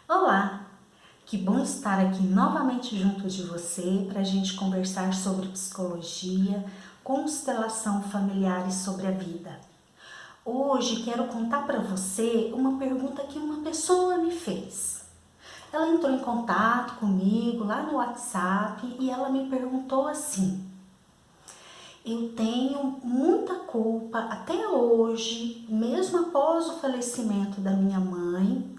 Olá, que bom estar aqui novamente junto de você para a gente conversar sobre psicologia, constelação familiar e sobre a vida. Hoje quero contar para você uma pergunta que uma pessoa me fez. Ela entrou em contato comigo lá no WhatsApp e ela me perguntou assim: eu tenho muita culpa até hoje, mesmo após o falecimento da minha mãe,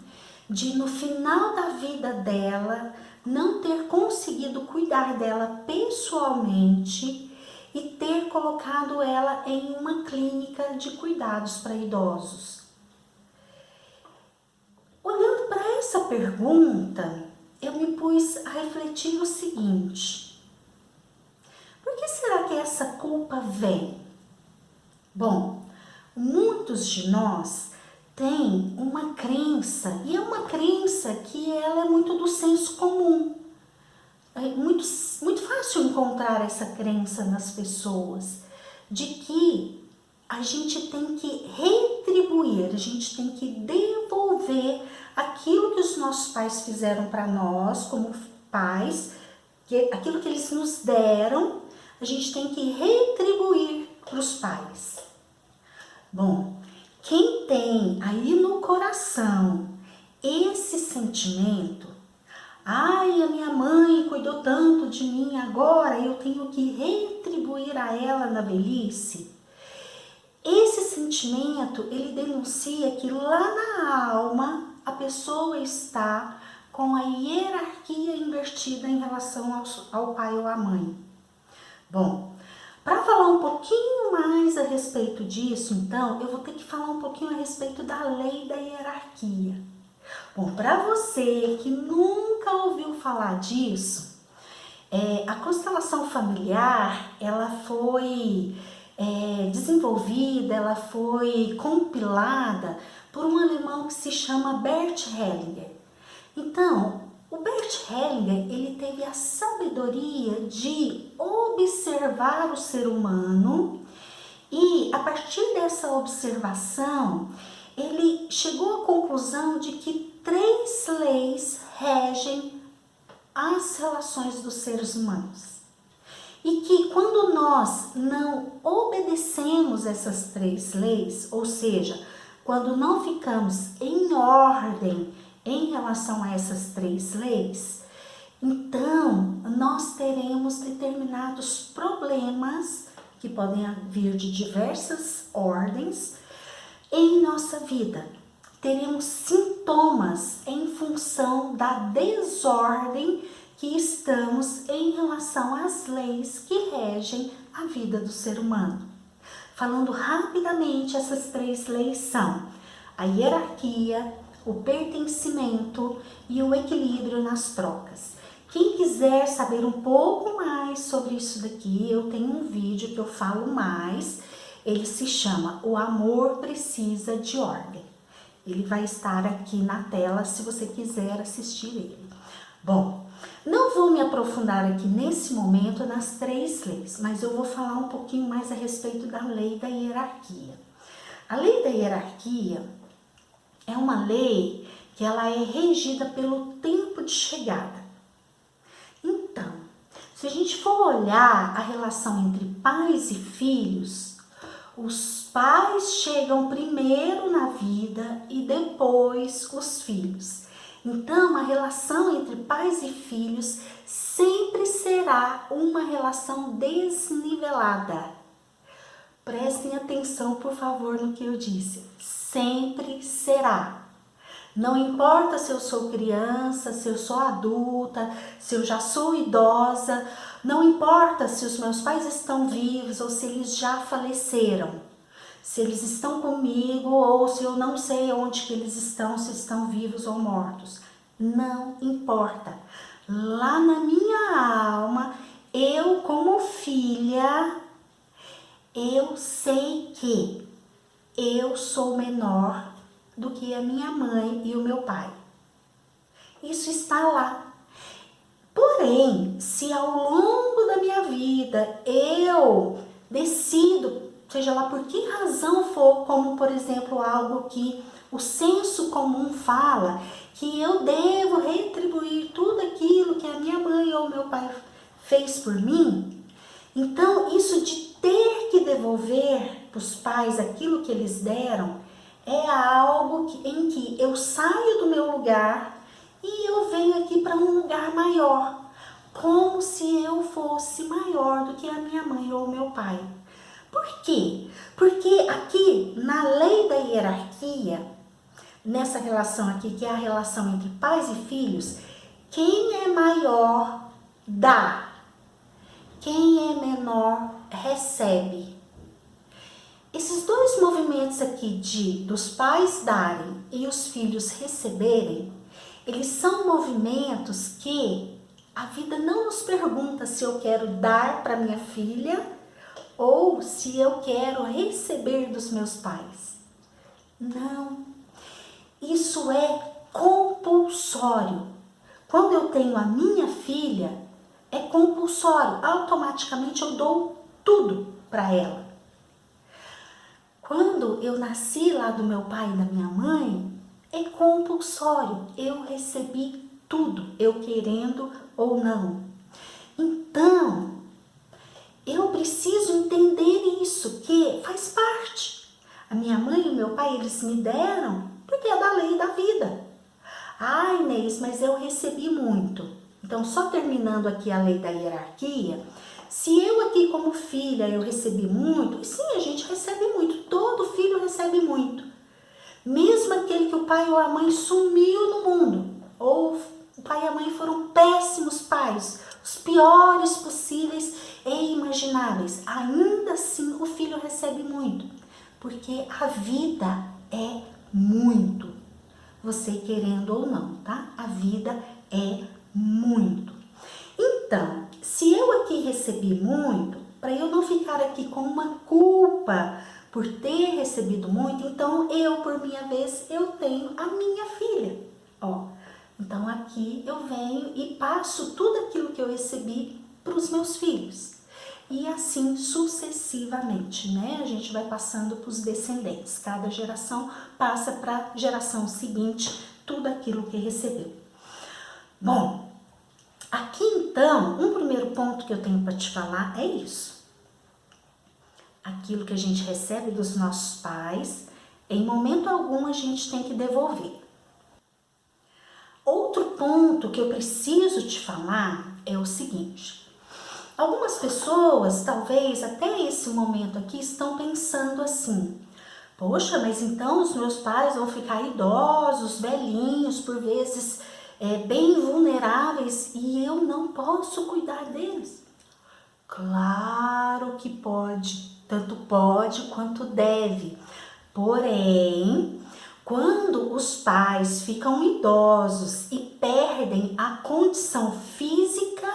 de no final da vida dela não ter conseguido cuidar dela pessoalmente e ter colocado ela em uma clínica de cuidados para idosos. Olhando para essa pergunta, eu me pus a refletir o seguinte: por que será que essa culpa vem? Bom, muitos de nós têm uma crença, e é uma crença que ela é muito do senso comum. É muito fácil encontrar essa crença nas pessoas, de que a gente tem que retribuir, a gente tem que devolver aquilo que os nossos pais fizeram para nós como pais, aquilo que eles nos deram, a gente tem que retribuir para os pais. Bom, quem tem aí no coração esse sentimento, ai, a minha mãe cuidou tanto de mim, agora eu tenho que retribuir a ela na velhice. Esse sentimento, ele denuncia que lá na alma a pessoa está com a hierarquia invertida em relação ao pai ou à mãe. Bom, para falar um pouquinho mais a respeito disso, então, eu vou ter que falar um pouquinho a respeito da lei da hierarquia. Bom, para você que nunca ouviu falar disso, a constelação familiar, ela foi desenvolvida, ela foi compilada por um alemão que se chama Bert Hellinger. Então, o Bert Hellinger, ele teve a sabedoria de observar o ser humano e, a partir dessa observação, ele chegou à conclusão de que 3 leis regem as relações dos seres humanos. E que quando nós não obedecemos essas 3 leis, ou seja, quando não ficamos em ordem em relação a essas 3 leis, então nós teremos determinados problemas que podem vir de diversas ordens em nossa vida. Teremos sintomas em função da desordem que estamos em relação às leis que regem a vida do ser humano. Falando rapidamente, essas 3 leis são a hierarquia, o pertencimento e o equilíbrio nas trocas. Quem quiser saber um pouco mais sobre isso daqui, eu tenho um vídeo que eu falo mais. Ele se chama O Amor Precisa de Ordem. Ele vai estar aqui na tela se você quiser assistir ele. Bom, não vou me aprofundar aqui nesse momento nas 3 leis, mas eu vou falar um pouquinho mais a respeito da lei da hierarquia. A lei da hierarquia é uma lei que ela é regida pelo tempo de chegada. Então, se a gente for olhar a relação entre pais e filhos, os pais chegam primeiro na vida e depois os filhos. Então, a relação entre pais e filhos sempre será uma relação desnivelada. Prestem atenção, por favor, no que eu disse. Sempre será. Não importa se eu sou criança, se eu sou adulta, se eu já sou idosa, não importa se os meus pais estão vivos ou se eles já faleceram, se eles estão comigo ou se eu não sei onde que eles estão, se estão vivos ou mortos. Não importa. Lá na minha alma, eu como filha, eu sei que eu sou menor do que a minha mãe e o meu pai. Isso está lá. Porém, se ao longo da minha vida eu decido, seja lá por que razão for, como por exemplo algo que o senso comum fala, que eu devo retribuir tudo aquilo que a minha mãe ou meu pai fez por mim. Então, isso de ter que devolver para os pais aquilo que eles deram é algo em que eu saio do meu lugar e eu venho aqui para um lugar maior, como se eu fosse maior do que a minha mãe ou meu pai. Por quê? Porque aqui na lei da hierarquia, nessa relação aqui, que é a relação entre pais e filhos, quem é maior dá, quem é menor recebe. Esses dois movimentos aqui dos pais darem e os filhos receberem, eles são movimentos que a vida não nos pergunta se eu quero dar para minha filha ou se eu quero receber dos meus pais. Não. Isso é compulsório. Quando eu tenho a minha filha, é compulsório. Automaticamente eu dou tudo para ela. Quando eu nasci lá do meu pai e da minha mãe, é compulsório. Eu recebi tudo, eu querendo ou não. Então, eu preciso entender isso, que faz parte. A minha mãe e o meu pai, eles me deram porque é da lei da vida. Ai, Inês, mas eu recebi muito. Então, só terminando aqui a lei da hierarquia, se eu aqui como filha eu recebi muito, sim, a gente recebe muito, todo filho recebe muito. Mesmo aquele que o pai ou a mãe sumiu no mundo, ou o pai e a mãe foram péssimos pais, os piores possíveis e imagináveis, ainda assim o filho recebe muito, porque a vida é muito, você querendo ou não, tá? A vida é muito. Então, se eu aqui recebi muito, para eu não ficar aqui com uma culpa por ter recebido muito, então eu, por minha vez, eu tenho a minha filha. Ó, então aqui eu venho e passo tudo aquilo que eu recebi para os meus filhos. E assim sucessivamente, né? A gente vai passando para os descendentes. Cada geração passa para a geração seguinte tudo aquilo que recebeu. Bom, aqui então, um primeiro ponto que eu tenho para te falar é isso. Aquilo que a gente recebe dos nossos pais, em momento algum a gente tem que devolver. Outro ponto que eu preciso te falar é o seguinte. Algumas pessoas, talvez até esse momento aqui, estão pensando assim: poxa, mas então os meus pais vão ficar idosos, velhinhos, por vezes bem vulneráveis, e eu não posso cuidar deles. Claro que pode, tanto pode quanto deve. Porém, quando os pais ficam idosos e perdem a condição física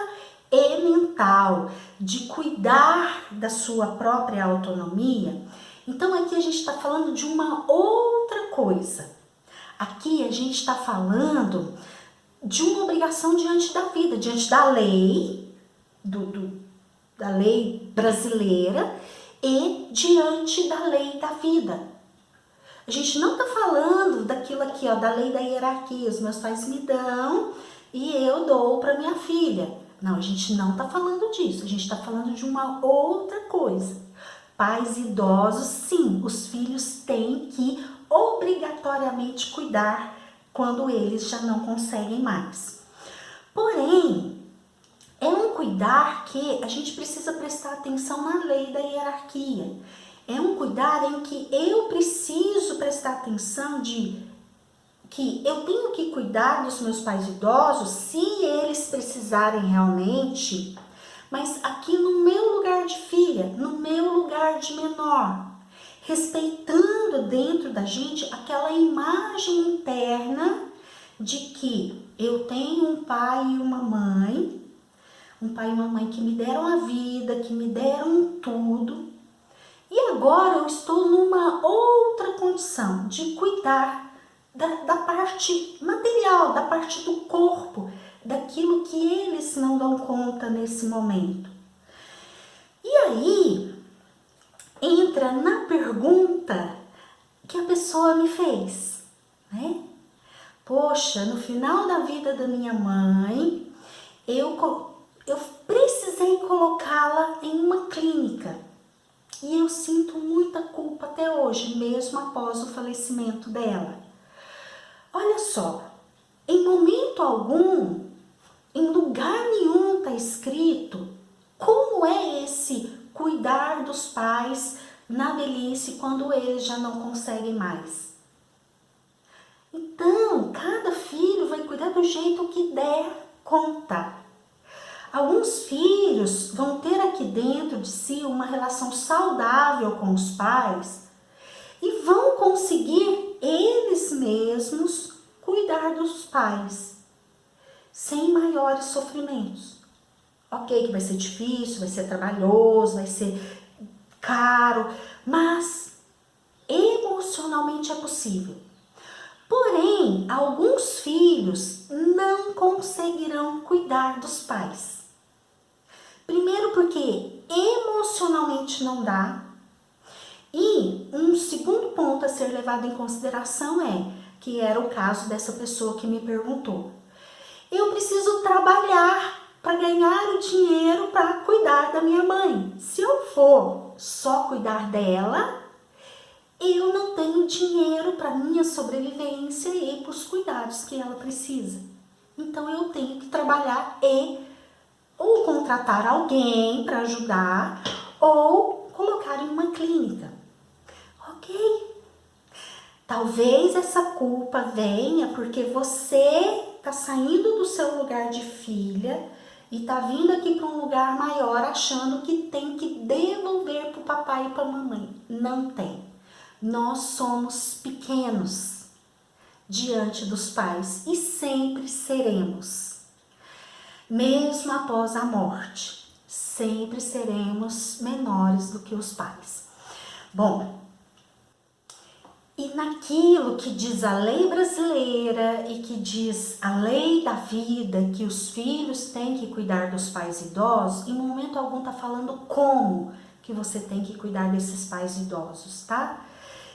e mental de cuidar da sua própria autonomia, então aqui a gente está falando de uma outra coisa. Aqui a gente está falando de uma obrigação diante da vida, diante da lei, da lei brasileira e diante da lei da vida. A gente não está falando daquilo aqui, ó, da lei da hierarquia. Os meus pais me dão e eu dou para minha filha. Não, a gente não está falando disso. A gente está falando de uma outra coisa. Pais idosos, sim, os filhos têm que obrigatoriamente cuidar quando eles já não conseguem mais. Porém, é um cuidar que a gente precisa prestar atenção na lei da hierarquia. É um cuidar em que eu preciso prestar atenção de que eu tenho que cuidar dos meus pais idosos se eles precisarem realmente, mas aqui no meu lugar de filha, no meu lugar de menor, respeitando dentro da gente aquela imagem interna de que eu tenho um pai e uma mãe que me deram a vida, que me deram tudo, e agora eu estou numa outra condição de cuidar da parte material, da parte do corpo, daquilo que eles não dão conta nesse momento. E aí, entra na pergunta que a pessoa me fez, né? Poxa, no final da vida da minha mãe, eu precisei colocá-la em uma clínica. E eu sinto muita culpa até hoje, mesmo após o falecimento dela. Olha só, em momento algum, em lugar nenhum está escrito como é esse cuidar dos pais na velhice quando eles já não conseguem mais. Então, cada filho vai cuidar do jeito que der conta. Alguns filhos vão ter aqui dentro de si uma relação saudável com os pais e vão conseguir eles mesmos cuidar dos pais sem maiores sofrimentos. Ok, que vai ser difícil, vai ser trabalhoso, vai ser caro, mas emocionalmente é possível. Porém, alguns filhos não conseguirão cuidar dos pais. Primeiro porque emocionalmente não dá. E um segundo ponto a ser levado em consideração que era o caso dessa pessoa que me perguntou. Eu preciso trabalhar para ganhar o dinheiro para cuidar da minha mãe. Se eu for só cuidar dela, eu não tenho dinheiro para minha sobrevivência e para os cuidados que ela precisa. Então eu tenho que trabalhar ou contratar alguém para ajudar ou colocar em uma clínica. Ok? Talvez essa culpa venha porque você está saindo do seu lugar de filha e está vindo aqui para um lugar maior achando que tem que devolver para o papai e para a mamãe. Não tem. Nós somos pequenos diante dos pais e sempre seremos. Mesmo após a morte, sempre seremos menores do que os pais. Bom, e naquilo que diz a lei brasileira e que diz a lei da vida, que os filhos têm que cuidar dos pais idosos, em momento algum está falando como que você tem que cuidar desses pais idosos, tá?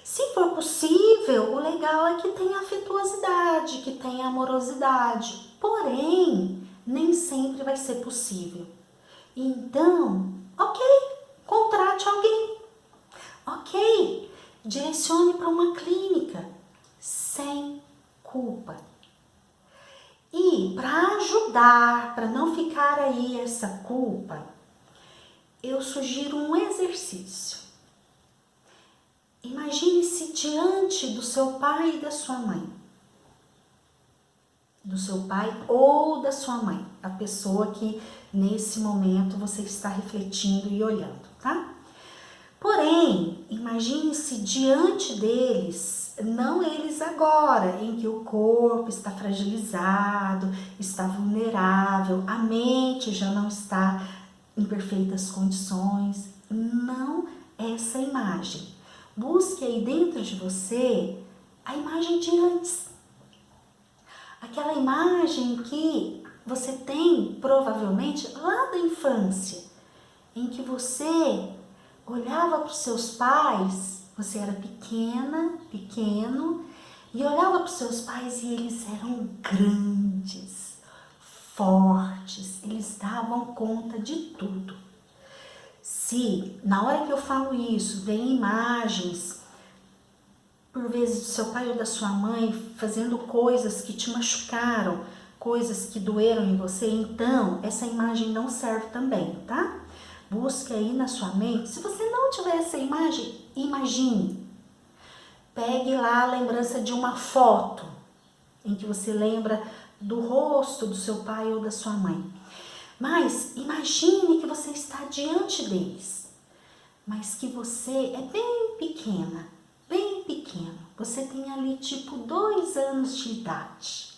Se for possível, o legal é que tenha afetuosidade, que tenha amorosidade. Porém, nem sempre vai ser possível. Então, ok, contrate alguém. Ok, direcione para uma clínica, sem culpa. E para ajudar, para não ficar aí essa culpa, eu sugiro um exercício. Imagine-se diante do seu pai e da sua mãe. Do seu pai ou da sua mãe. A pessoa que nesse momento você está refletindo e olhando, tá? Porém, imagine-se diante deles, não eles agora, em que o corpo está fragilizado, está vulnerável, a mente já não está em perfeitas condições. Não essa imagem. Busque aí dentro de você a imagem de antes. Aquela imagem que você tem, provavelmente, lá da infância, em que você olhava para os seus pais, você era pequeno, e olhava para os seus pais e eles eram grandes, fortes, eles davam conta de tudo. Se, na hora que eu falo isso, vem imagens, por vezes do seu pai ou da sua mãe, fazendo coisas que te machucaram, coisas que doeram em você, então essa imagem não serve também, tá? Busque aí na sua mente. Se você não tiver essa imagem, imagine. Pegue lá a lembrança de uma foto em que você lembra do rosto do seu pai ou da sua mãe. Mas imagine que você está diante deles, mas que você é bem pequena, bem pequeno. Você tem ali tipo 2 anos de idade.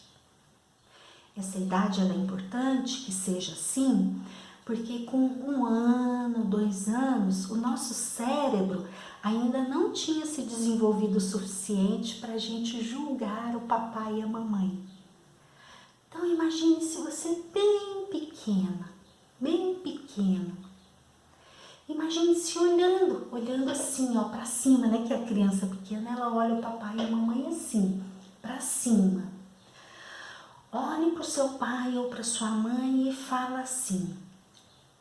Essa idade ela é importante que seja assim, porque com 1 ano, 2 anos, o nosso cérebro ainda não tinha se desenvolvido o suficiente para a gente julgar o papai e a mamãe. Então imagine se você é bem pequeno, Imagine-se olhando assim, ó, para cima, né? Que a criança pequena, ela olha o papai e a mamãe assim, para cima. Olhe para o seu pai ou para sua mãe e fala assim: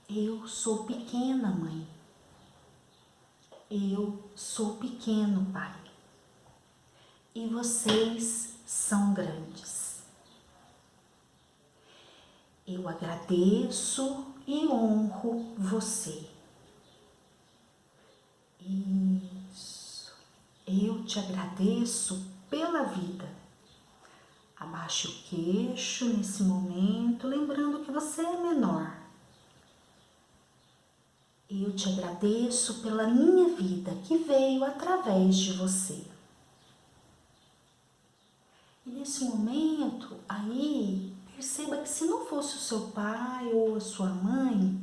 eu sou pequena, mãe. Eu sou pequeno, pai. E vocês são grandes. Eu agradeço e honro você. Isso. Eu te agradeço pela vida. Abaixe o queixo nesse momento, lembrando que você é menor. Eu te agradeço pela minha vida que veio através de você. E nesse momento, aí, perceba que se não fosse o seu pai ou a sua mãe,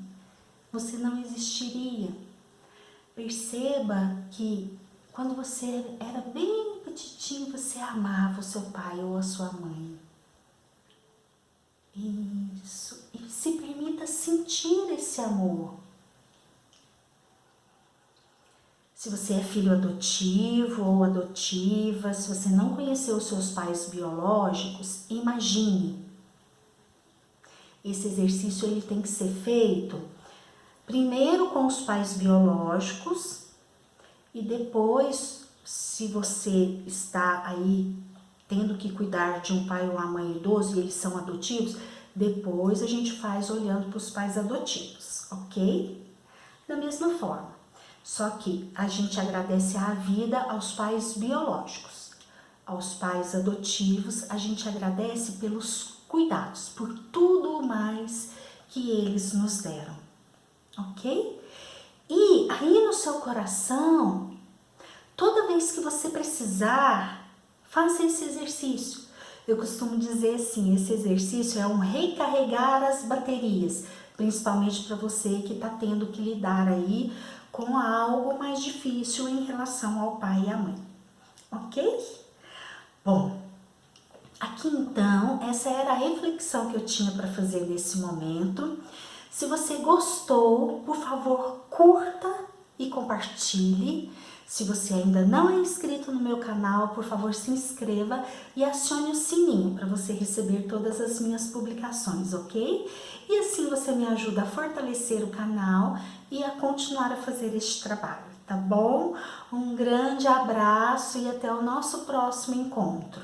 você não existiria. Perceba que quando você era bem petitinho, você amava o seu pai ou a sua mãe. Isso. E se permita sentir esse amor. Se você é filho adotivo ou adotiva, se você não conheceu os seus pais biológicos, imagine. Esse exercício ele tem que ser feito primeiro com os pais biológicos e depois, se você está aí tendo que cuidar de um pai ou uma mãe idoso e eles são adotivos, depois a gente faz olhando para os pais adotivos, ok? Da mesma forma. Só que a gente agradece a vida aos pais biológicos. Aos pais adotivos, a gente agradece pelos cuidados, por tudo mais que eles nos deram, ok? E aí no seu coração, toda vez que você precisar, faça esse exercício. Eu costumo dizer assim, esse exercício é um recarregar as baterias, principalmente para você que está tendo que lidar aí com algo mais difícil em relação ao pai e à mãe, ok? Bom, aqui então, essa era a reflexão que eu tinha para fazer nesse momento. Se você gostou, por favor, curta e compartilhe. Se você ainda não é inscrito no meu canal, por favor, se inscreva e acione o sininho para você receber todas as minhas publicações, ok? E assim você me ajuda a fortalecer o canal e a continuar a fazer este trabalho, tá bom? Um grande abraço e até o nosso próximo encontro.